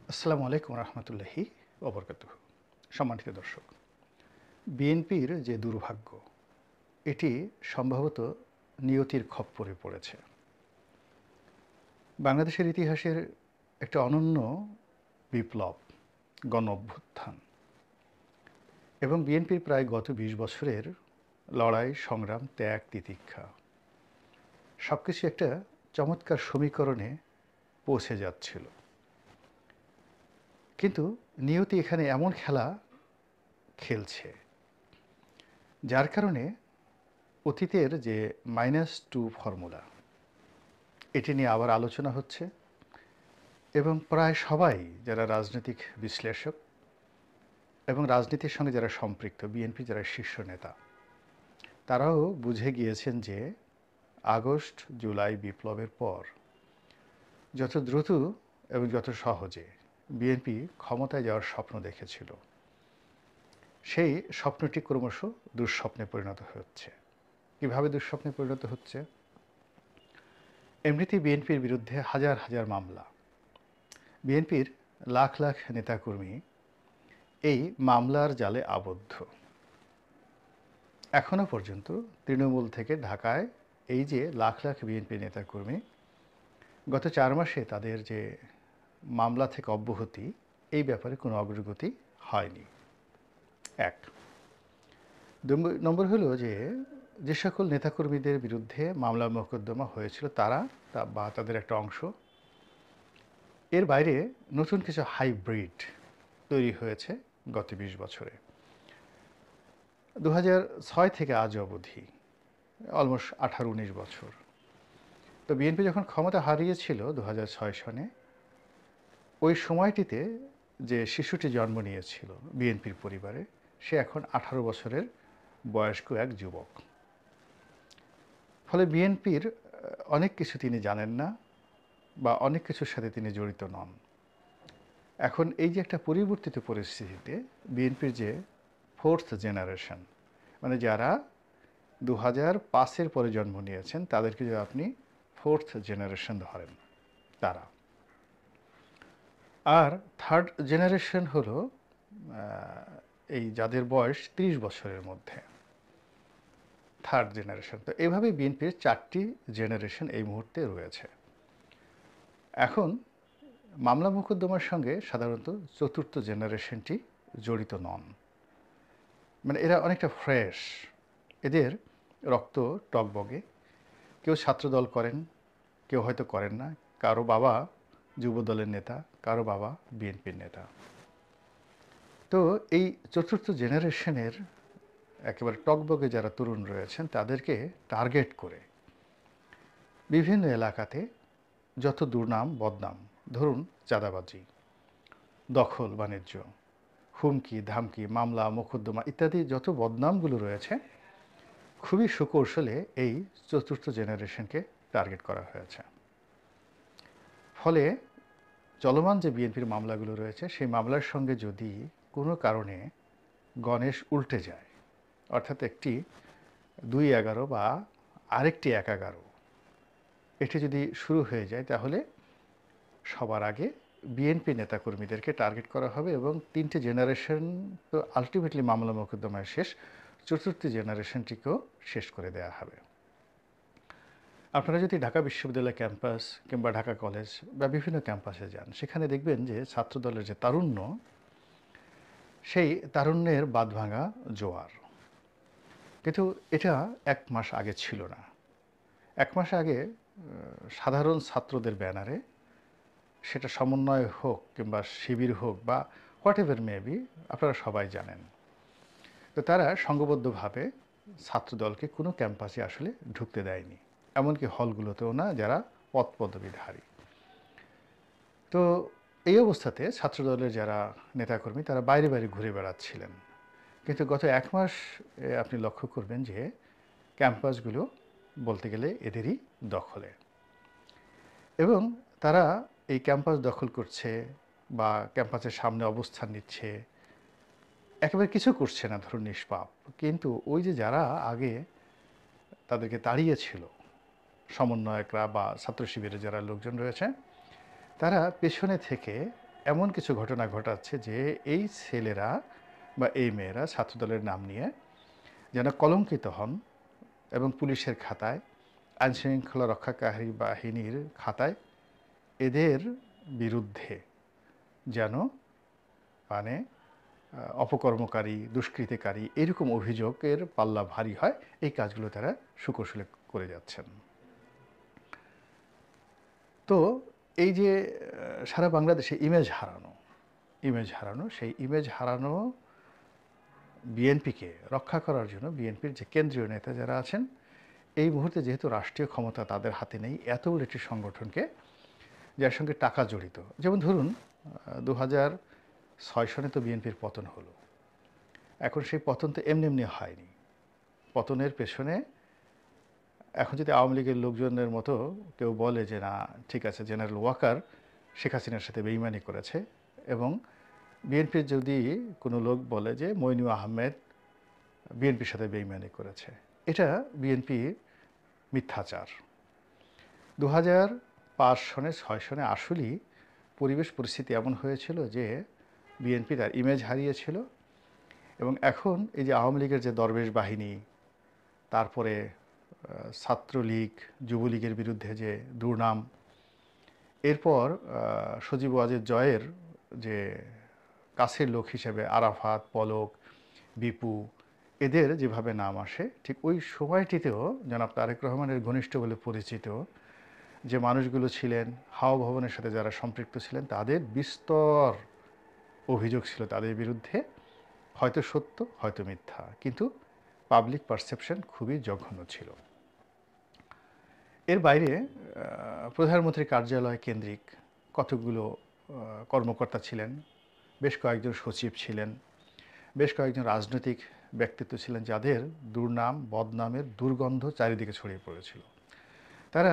আসসালামু আলাইকুম রহমতুল্লাহি ওবরকাতুহ। সম্মানিত দর্শক, বিএনপির যে দুর্ভাগ্য, এটি সম্ভবত নিয়তির খপ্পরে পড়েছে। বাংলাদেশের ইতিহাসের একটা অনন্য বিপ্লব, গণ অভ্যুত্থান এবং বিএনপির প্রায় গত ২০ বছরের লড়াই, সংগ্রাম, ত্যাগ, তিতিক্ষা সব কিছু একটা চমৎকার সমীকরণে পৌঁছে যাচ্ছিল। কিন্তু নিয়তি এখানে এমন খেলা খেলছে, যার কারণে অতীতের যে -2 ফর্মুলা, এটি নিয়ে আবার আলোচনা হচ্ছে এবং প্রায় সবাই যারা রাজনৈতিক বিশ্লেষক এবং রাজনীতির সঙ্গে যারা সম্পৃক্ত, বিএনপি যারা শীর্ষ নেতা, তারাও বুঝে গিয়েছেন যে আগস্ট জুলাই বিপ্লবের পর যত দ্রুত এবং যত সহজে বিএনপি ক্ষমতায় যাওয়ার স্বপ্ন দেখেছিল, সেই স্বপ্নটি ক্রমশ দুঃস্বপ্নে পরিণত হচ্ছে। কীভাবে দুঃস্বপ্নে পরিণত হচ্ছে? এমনিতেই বিএনপির বিরুদ্ধে হাজার হাজার মামলা, বিএনপির লাখ লাখ নেতাকর্মী এই মামলার জালে আবদ্ধ। এখনও পর্যন্ত তৃণমূল থেকে ঢাকায় এই যে লাখ লাখ বিএনপি নেতাকর্মী, গত 4 মাসে তাদের যে মামলা থেকে অব্যাহতি, এই ব্যাপারে কোনো অগ্রগতি হয়নি। 1 নম্বর হলো যে সকল নেতাকর্মীদের বিরুদ্ধে মামলা মোকদ্দমা হয়েছিল, তারা বা তাদের একটা অংশ, এর বাইরে নতুন কিছু হাইব্রিড তৈরি হয়েছে গত 20 বছরে। 2006 থেকে আজ অবধি অলমোস্ট 18-19 বছর। তো বিএনপি যখন ক্ষমতা হারিয়েছিল 2006 সনে, ওই সময়টিতে যে শিশুটি জন্ম নিয়েছিল বিএনপির পরিবারে, সে এখন 18 বছরের বয়স্ক এক যুবক। ফলে বিএনপির অনেক কিছু তিনি জানেন না বা অনেক কিছুর সাথে তিনি জড়িত নন। এখন এই যে একটা পরিবর্তিত পরিস্থিতিতে বিএনপির যে ফোর্থ জেনারেশন, মানে যারা 2005-এর পরে জন্ম নিয়েছেন, তাদেরকে যদি আপনি ফোর্থ জেনারেশন ধরেন, তারা। আর থার্ড জেনারেশন হলো এই যাদের বয়স 30 বছরের মধ্যে, থার্ড জেনারেশন। তো এভাবে বিএনপির 4টি জেনারেশন এই মুহূর্তে রয়েছে। এখন মামলা মোকদ্দমার সঙ্গে সাধারণত চতুর্থ জেনারেশনটি জড়িত নন, মানে এরা অনেকটা ফ্রেশ, এদের রক্ত টগবগে। কেউ ছাত্রদল করেন, কেউ হয়তো করেন না, কারো বাবা যুবদলের নেতা, কারো বাবা বিএনপির নেতা। তো এই চতুর্থ জেনারেশনের একেবারে টগবগে যারা তরুণ রয়েছেন, তাদেরকে টার্গেট করে বিভিন্ন এলাকাতে যত দুর্নাম বদনাম, ধরুন চাঁদাবাজি, দখল বাণিজ্য, হুমকি ধামকি, মামলা মোকদ্দমা ইত্যাদি যত বদনামগুলো রয়েছে, খুবই সুকৌশলে এই চতুর্থ জেনারেশনকে টার্গেট করা হয়েছে। ফলে চলমান যে বিএনপির মামলাগুলো রয়েছে, সেই মামলার সঙ্গে যদি কোনো কারণে গণেশ উল্টে যায়, অর্থাৎ একটি 2-11 বা আরেকটি 1-11, এটি যদি শুরু হয়ে যায়, তাহলে সবার আগে বিএনপি নেতাকর্মীদেরকে টার্গেট করা হবে এবং 3টে জেনারেশন তো আলটিমেটলি মামলা মোকদ্দমায় শেষ, চতুর্থ জেনারেশনটিকেও শেষ করে দেওয়া হবে। আপনারা যদি ঢাকা বিশ্ববিদ্যালয় ক্যাম্পাস কিংবা ঢাকা কলেজ বা বিভিন্ন ক্যাম্পাসে যান, সেখানে দেখবেন যে ছাত্রদলের যে তারুণ্য, সেই তারুণ্যের বাঁধভাঙা জোয়ার। কিন্তু এটা 1 মাস আগে ছিল না। 1 মাস আগে সাধারণ ছাত্রদের ব্যানারে, সেটা সমন্বয় হোক কিংবা শিবির হোক বা হোয়াট এভার মেবি, আপনারা সবাই জানেন, তো তারা সংঘবদ্ধভাবে ছাত্রদলকে কোনো ক্যাম্পাসে আসলে ঢুকতে দেয়নি, এমনকি হলগুলোতেও না, যারা পদ পদবীধারী। তো এই অবস্থাতে ছাত্রদলের যারা নেতাকর্মী, তারা বাইরে বাইরে ঘুরে বেড়াচ্ছিলেন। কিন্তু গত 1 মাস আপনি লক্ষ্য করবেন যে ক্যাম্পাসগুলো বলতে গেলে এদেরই দখলে, এবং তারা এই ক্যাম্পাস দখল করছে বা ক্যাম্পাসের সামনে অবস্থান নিচ্ছে, একেবারে কিছু করছে না, ধরুন নিষ্পাপ। কিন্তু ওই যে যারা আগে তাদেরকে তাড়িয়েছিল, সমন্বয়করা বা ছাত্র শিবিরের যারা লোকজন রয়েছে, তারা পেছনে থেকে এমন কিছু ঘটনা ঘটাচ্ছে যে এই ছেলেরা বা এই মেয়েরা ছাত্রদলের নাম নিয়ে যেন কলঙ্কিত হন এবং পুলিশের খাতায়, আইনশৃঙ্খলা রক্ষাকারী বাহিনীর খাতায় এদের বিরুদ্ধে যেন মানে অপকর্মকারী, দুষ্কৃতিকারী এরকম অভিযোগের পাল্লা ভারী হয়, এই কাজগুলো তারা সুকৌশলে করে যাচ্ছেন। তো এই যে সারা বাংলাদেশে ইমেজ হারানো সেই ইমেজ হারানো বিএনপিকে রক্ষা করার জন্য বিএনপির যে কেন্দ্রীয় নেতা যারা আছেন, এই মুহূর্তে যেহেতু রাষ্ট্রীয় ক্ষমতা তাদের হাতে নেই, এত বড় একটি সংগঠনকে যার সঙ্গে টাকা জড়িত, যেমন ধরুন 2006 সনে তো বিএনপির পতন হলো। এখন সেই পতন তো এমনি এমনি হয়নি। পতনের পেছনে এখন যদি আওয়ামী লীগের লোকজনের মতো কেউ বলে যে না ঠিক আছে, জেনারেল ওয়াকার শেখ হাসিনার সাথে বেইমানি করেছে, এবং বিএনপির যদি কোনো লোক বলে যে মইনু আহমেদ বিএনপির সাথে বেইমানি করেছে, এটা বিএনপি মিথ্যাচার। 2005 সনে 6 সনে আসলেই পরিবেশ পরিস্থিতি এমন হয়েছিল যে বিএনপি তার ইমেজ হারিয়েছিল, এবং এখন এই যে আওয়ামী লীগের যে দরবেশ বাহিনী, তারপরে ছাত্রলীগ, যুবলীগের বিরুদ্ধে যে দুর্নাম, এরপর সজীব ওয়াজেদ জয়ের যে কাছের লোক হিসেবে আরাফাত, পলক, বিপু এদের যেভাবে নাম আসে, ঠিক ওই সময়টিতেও জনাব তারেক রহমানের ঘনিষ্ঠ বলে পরিচিত যে মানুষগুলো ছিলেন, হাওয়া ভবনের সাথে যারা সম্পৃক্ত ছিলেন, তাদের বিস্তর অভিযোগ ছিল তাদের বিরুদ্ধে, হয়তো সত্য হয়তো মিথ্যা, কিন্তু পাবলিক পারসেপশন খুবই জঘন্য ছিল। এর বাইরে প্রধানমন্ত্রী কার্যালয় কেন্দ্রিক কতগুলো কর্মকর্তা ছিলেন, বেশ কয়েকজন সচিব ছিলেন, বেশ কয়েকজন রাজনৈতিক ব্যক্তিত্ব ছিলেন যাদের দুর্নাম, বদনামের দুর্গন্ধ চারিদিকে ছড়িয়ে পড়েছিল। তারা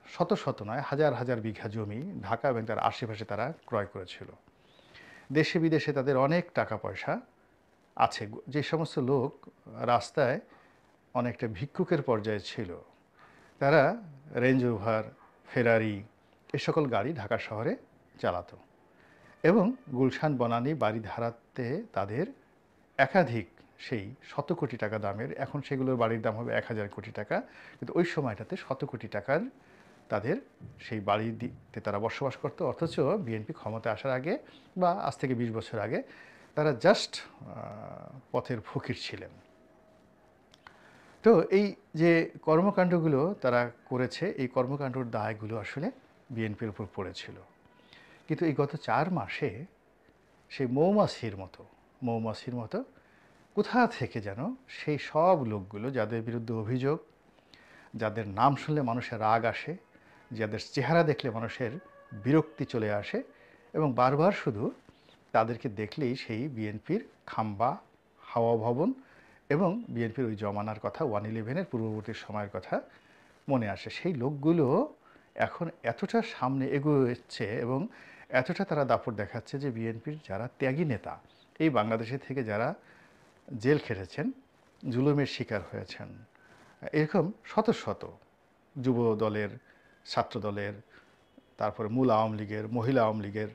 শত শত নয়, হাজার হাজার বিঘা জমি ঢাকা এবং তার আশেপাশে তারা ক্রয় করেছিল। দেশে বিদেশে তাদের অনেক টাকা পয়সা আছে। যে সমস্ত লোক রাস্তায় অনেকটা ভিক্ষুকের পর্যায়ে ছিল, তারা রেঞ্জ রোভার, ফেরারি এ সকল গাড়ি ঢাকা শহরে চালাতো, এবং গুলশান বনানী বাড়িধারাতে তাদের একাধিক সেই শত কোটি টাকা দামের, এখন সেগুলোর বাড়ির দাম হবে 1000 কোটি টাকা, কিন্তু ওই সময়টাতে শত কোটি টাকার তাদের সেই বাড়িতে তারা বসবাস করতো। অথচ বিএনপি ক্ষমতা আসার আগে বা আজ থেকে 20 বছর আগে তারা জাস্ট পথের ফকির ছিলেন। তো এই যে কর্মকাণ্ডগুলো তারা করেছে, এই কর্মকাণ্ডর দায়গুলো আসলে বিএনপির উপর পড়েছিল। কিন্তু এই গত 4 মাসে সেই মৌমাছির মতো কোথা থেকে যেন সেই সব লোকগুলো যাদের বিরুদ্ধে অভিযোগ, যাদের নাম শুনলে মানুষের রাগ আসে, যাদের চেহারা দেখলে মানুষের বিরক্তি চলে আসে, এবং বারবার শুধু তাদেরকে দেখলেই সেই বিএনপির খাম্বা, হাওয়া ভবন এবং বিএনপির ওই জমানার কথা, 1/11-এর পূর্ববর্তী সময়ের কথা মনে আসে। সেই লোকগুলো এখন এতটা সামনে এগোচ্ছে এবং এতটা তারা দাপট দেখাচ্ছে যে বিএনপির যারা ত্যাগী নেতা, এই বাংলাদেশে থেকে যারা জেল খেটেছেন, জুলুমের শিকার হয়েছেন, এরকম শত শত যুব দলের, ছাত্র দলের, তারপরে মূল আওয়ামী লীগের, মহিলা আওয়ামী লীগের,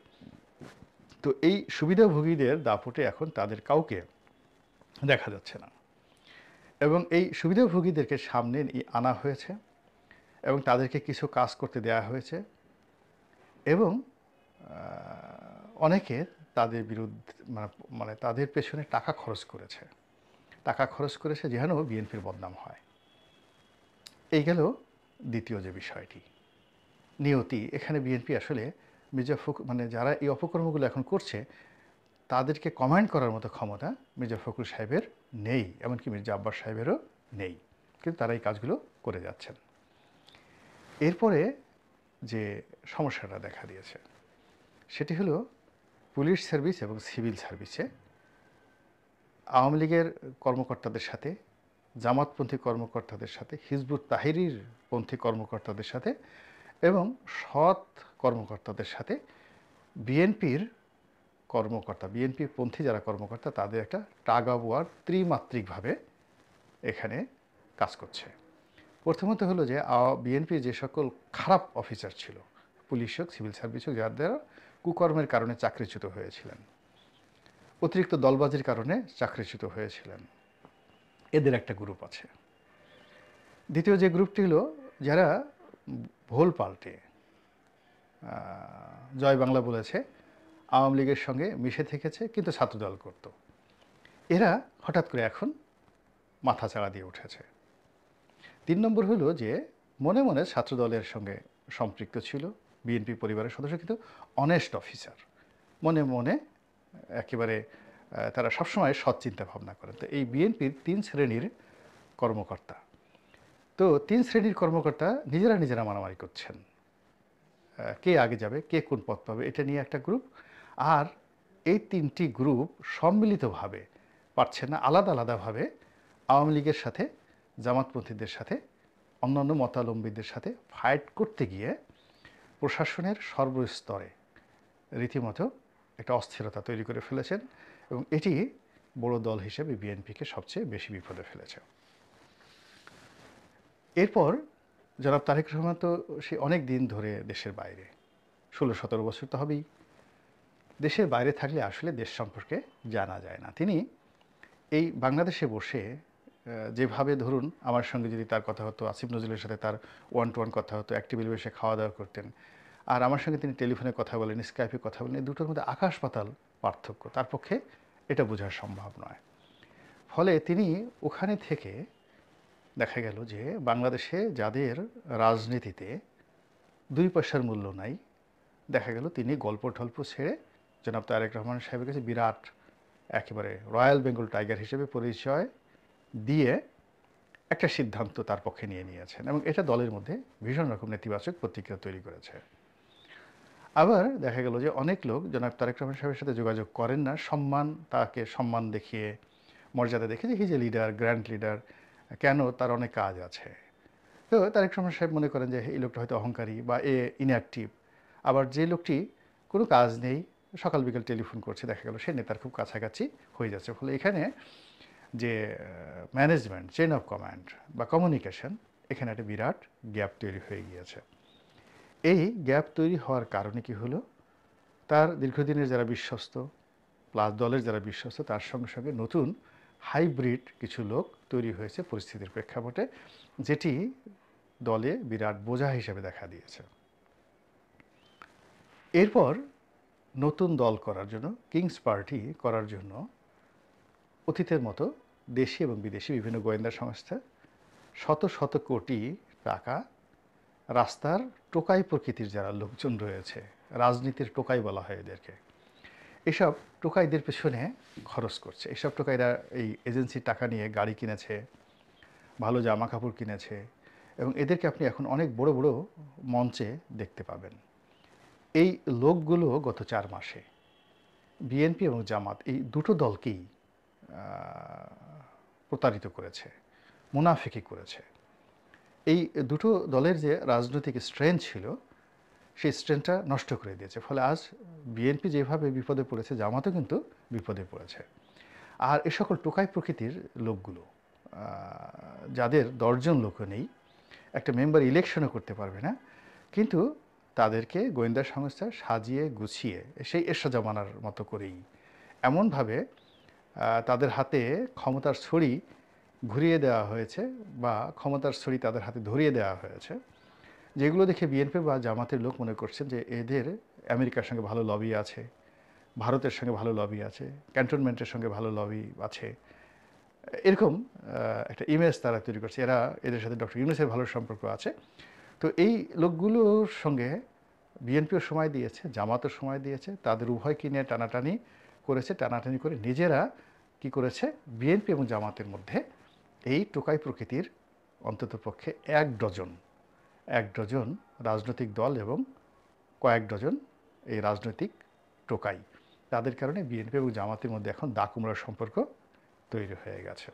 তো এই সুবিধাভোগীদের দাপটে এখন তাদের কাউকে দেখা যাচ্ছে না, এবং এই সুবিধাভোগীদেরকে সামনে আনা হয়েছে এবং তাদেরকে কিছু কাজ করতে দেয়া হয়েছে, এবং অনেকে তাদের বিরুদ্ধে মানে তাদের পেছনে টাকা খরচ করেছে যেন বিএনপির বদনাম হয়। এই গেল দ্বিতীয় যে বিষয়টি, নিয়তি। এখানে বিএনপি আসলে মির্জা ফখরুল মানে যারা এই অপকর্মগুলো এখন করছে তাদেরকে কমান্ড করার মতো ক্ষমতা মির্জা ফখরুল সাহেবের নেই, এমনকি মির্জা আব্বাস সাহেবেরও নেই, কিন্তু তারা এই কাজগুলো করে যাচ্ছেন। এরপরে যে সমস্যাটা দেখা দিয়েছে সেটি হলো পুলিশ সার্ভিস এবং সিভিল সার্ভিসে আওয়ামী লীগের কর্মকর্তাদের সাথে, জামাতপন্থী কর্মকর্তাদের সাথে, হিজবুত তাহরির পন্থী কর্মকর্তাদের সাথে এবং সৎ কর্মকর্তাদের সাথে বিএনপির বিএনপির পন্থী যারা কর্মকর্তা, তাদের একটা টাগ অফ ওয়ার ত্রিমাত্রিকভাবে এখানে কাজ করছে। প্রথমত হলো যে বিএনপির যে সকল খারাপ অফিসার ছিল, পুলিশ হোক, সিভিল সার্ভিস হোক, যাদের কুকর্মের কারণে চাকরিচ্যুত হয়েছিলেন, অতিরিক্ত দলবাজির কারণে চাকরিচ্যুত হয়েছিলেন, এদের একটা গ্রুপ আছে। দ্বিতীয় যে গ্রুপটি হলো যারা ভোল পাল্টে জয় বাংলা বলেছে, আওয়ামী লীগের সঙ্গে মিশে থেকেছে কিন্তু ছাত্রদল করত, এরা হঠাৎ করে এখন মাথা চাড়া দিয়ে উঠেছে। 3 নম্বর হলো যে মনে মনে ছাত্রদলের সঙ্গে সম্পৃক্ত ছিল, বিএনপি পরিবারের সদস্য কিন্তু অনেস্ট অফিসার, মনে মনে একেবারে তারা সবসময় সৎ চিন্তা ভাবনা করেন। তো এই বিএনপির 3 শ্রেণীর কর্মকর্তা, তো 3 শ্রেণীর কর্মকর্তা নিজেরা মারামারি করছেন, কে আগে যাবে, কে কোন পদ পাবে, এটা নিয়ে একটা গ্রুপ। আর এই 3টি গ্রুপ সম্মিলিতভাবে পারছে না, আলাদা আলাদাভাবে আওয়ামী লীগের সাথে, জামাতপন্থীদের সাথে, অন্যান্য মতাবলম্বীদের সাথে ফাইট করতে গিয়ে প্রশাসনের সর্বস্তরে রীতিমতো একটা অস্থিরতা তৈরি করে ফেলেছেন, এবং এটি বড় দল হিসেবে বিএনপিকে সবচেয়ে বেশি বিপদে ফেলেছে। এরপর জনাব তারেক রহমান তো সে অনেক দিন ধরে দেশের বাইরে, 16-17 বছর তো হবেই। দেশের বাইরে থাকলে আসলে দেশ সম্পর্কে জানা যায় না। তিনি এই বাংলাদেশে বসে যেভাবে ধরুন আমার সঙ্গে যদি তার কথা হতো, আসিফ নজরুলের সাথে তার ওয়ান টু ওয়ান কথা হতো, এক টেবিলে বসে খাওয়া দাওয়া করতেন, আর আমার সঙ্গে তিনি টেলিফোনে কথা বলেন, স্কাইপে কথা বলেন, এই দুটোর মধ্যে আকাশ পাতাল পার্থক্য, তার পক্ষে এটা বোঝা সম্ভব নয়। ফলে তিনি ওখানে থেকে দেখা গেল যে বাংলাদেশে যাদের রাজনীতিতে 2 পয়সার মূল্য নাই, দেখা গেল তিনি গল্প টল্প ছেড়ে জনাব তারেক রহমান সাহেবের কাছে বিরাট একেবারে রয়্যাল বেঙ্গল টাইগার হিসেবে পরিচয় দিয়ে একটা সিদ্ধান্ত তার পক্ষে নিয়ে নিয়েছেন, এবং এটা দলের মধ্যে ভীষণ রকম নেতিবাচক প্রতিক্রিয়া তৈরি করেছে। আবার দেখা গেল যে অনেক লোক জনাব তারেক রহমান সাহেবের সাথে যোগাযোগ করেন না, তাকে সম্মান দেখিয়ে, মর্যাদা দেখে যে his a leader, grand leader, কেন, তার অনেক কাজ আছে। তো তারেক রহমান সাহেব মনে করেন যে এই লোকটা হয়তো অহংকারী বা ইনঅ্যাক্টিভ। আবার যে লোকটি কোনো কাজ নেই, সকাল বিকাল টেলিফোন করছে, দেখা গেল সে নেতার খুব কাছাকাছি হয়ে যাচ্ছে। ফলে এখানে যে ম্যানেজমেন্ট, চেইন অফ কমান্ড বা কমিউনিকেশন, এখানে একটা বিরাট গ্যাপ তৈরি হয়ে গিয়েছে। এই গ্যাপ তৈরি হওয়ার কারণে কি হলো, তার দীর্ঘদিনের যারা বিশ্বস্ত প্লাস দলের যারা বিশ্বস্ত, তার সঙ্গে সঙ্গে নতুন হাইব্রিড কিছু লোক তৈরি হয়েছে পরিস্থিতির প্রেক্ষাপটে, যেটি দলে বিরাট বোঝা হিসেবে দেখা দিয়েছে। এরপর নতুন দল করার জন্য, কিংস পার্টি করার জন্য অতীতের মতো দেশি এবং বিদেশি বিভিন্ন গোয়েন্দা সংস্থা শত শত কোটি টাকা রাস্তার টোকাই প্রকৃতির যারা লোকজন রয়েছে, রাজনীতির টোকাই বলা হয় এদেরকে, এসব টোকাইদের পেছনে খরচ করছে। এসব টোকাইরা এই এজেন্সির টাকা নিয়ে গাড়ি কিনেছে, ভালো জামা কাপড় কিনেছে, এবং এদেরকে আপনি এখন অনেক বড় বড় মঞ্চে দেখতে পাবেন। এই লোকগুলো গত 4 মাসে বিএনপি এবং জামাত এই দুটো দলকেই প্রতারিত করেছে, মুনাফিকি করেছে। এই দুটো দলের যে রাজনৈতিক স্ট্রেংথ ছিল, সেই স্ট্রেংথটা নষ্ট করে দিয়েছে। ফলে আজ বিএনপি যেভাবে বিপদে পড়েছে, জামাতও কিন্তু বিপদে পড়েছে। আর এ সকল টোকাই প্রকৃতির লোকগুলো, যাদের 10 জন লোকও নেই, একটা মেম্বার ইলেকশনও করতে পারবে না, কিন্তু তাদেরকে গোয়েন্দা সংস্থা সাজিয়ে গুছিয়ে সেই এরশাদ জামানার মতো করেই এমনভাবে তাদের হাতে ক্ষমতার ছড়ি ঘুরিয়ে দেওয়া হয়েছে, বা ক্ষমতার ছড়ি তাদের হাতে ধরিয়ে দেওয়া হয়েছে, যেগুলো দেখে বিএনপি বা জামাতের লোক মনে করছেন যে এদের আমেরিকার সঙ্গে ভালো লবি আছে, ভারতের সঙ্গে ভালো লবি আছে, ক্যান্টনমেন্টের সঙ্গে ভালো লবি আছে, এরকম একটা ইমেজ তারা তৈরি করছে। এদের সাথে ডক্টর ইউনূসের ভালো সম্পর্ক আছে। তো এই লোকগুলোর সঙ্গে বিএনপিও সময় দিয়েছে, জামাতও সময় দিয়েছে, তাদের উভয়কে নিয়ে টানাটানি করেছে, টানাটানি করে নিজেরা কি করেছে, বিএনপি এবং জামাতের মধ্যে এই টোকাই প্রকৃতির অন্ততপক্ষে 1 ডজন রাজনৈতিক দল এবং কয়েক ডজন এই রাজনৈতিক টোকাই, তাদের কারণে বিএনপি এবং জামাতের মধ্যে এখন দা-কুমড়ার সম্পর্ক তৈরি হয়ে গেছে।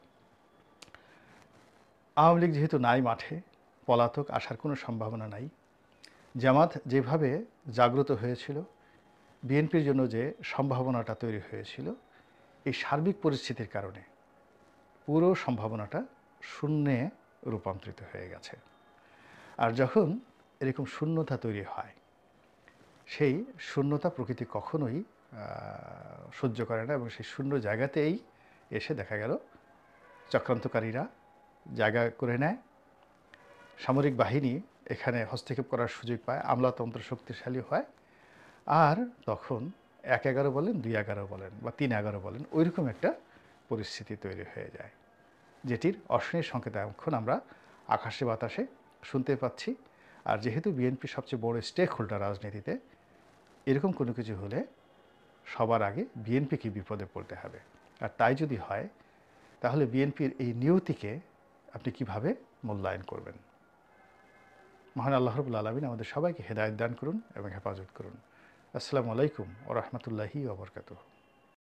আওয়ামী লীগ যেহেতু নাই মাঠে, পলাতক, আসার কোনো সম্ভাবনা নাই। জামাত যেভাবে জাগ্রত হয়েছিল, বিএনপির জন্য যে সম্ভাবনাটা তৈরি হয়েছিল, এই সার্বিক পরিস্থিতির কারণে পুরো সম্ভাবনাটা শূন্যে রূপান্তরিত হয়ে গেছে। আর যখন এরকম শূন্যতা তৈরি হয়, সেই শূন্যতা প্রকৃতি কখনোই সহ্য করে না, এবং সেই শূন্য জায়গাতেই এসে দেখা গেল চক্রান্তকারীরা জায়গা করে নেয়। সামরিক বাহিনী এখানে হস্তক্ষেপ করার সুযোগ পায়, আমলাতন্ত্র শক্তিশালী হয়, আর তখন 1-11 বলেন, 2-11 বলেন বা 3-11 বলেন, ওইরকম একটা পরিস্থিতি তৈরি হয়ে যায়, যেটির অশনি সংকেত এখন আমরা আকাশে বাতাসে শুনতে পাচ্ছি। আর যেহেতু বিএনপি সবচেয়ে বড় স্টেক হোল্ডার রাজনীতিতে, এরকম কোনো কিছু হলে সবার আগে বিএনপিকে বিপদে পড়তে হবে। আর তাই যদি হয়, তাহলে বিএনপির এই নিয়তিকে আপনি কিভাবে মূল্যায়ন করবেন? মহান আল্লাহ রাব্বুল আলামিন আমাদের সবাইকে হেদায়েত দান করুন এবং হেফাজত করুন। আসসালামু আলাইকুম ওয়া রাহমাতুল্লাহি ওয়া বারাকাতুহু।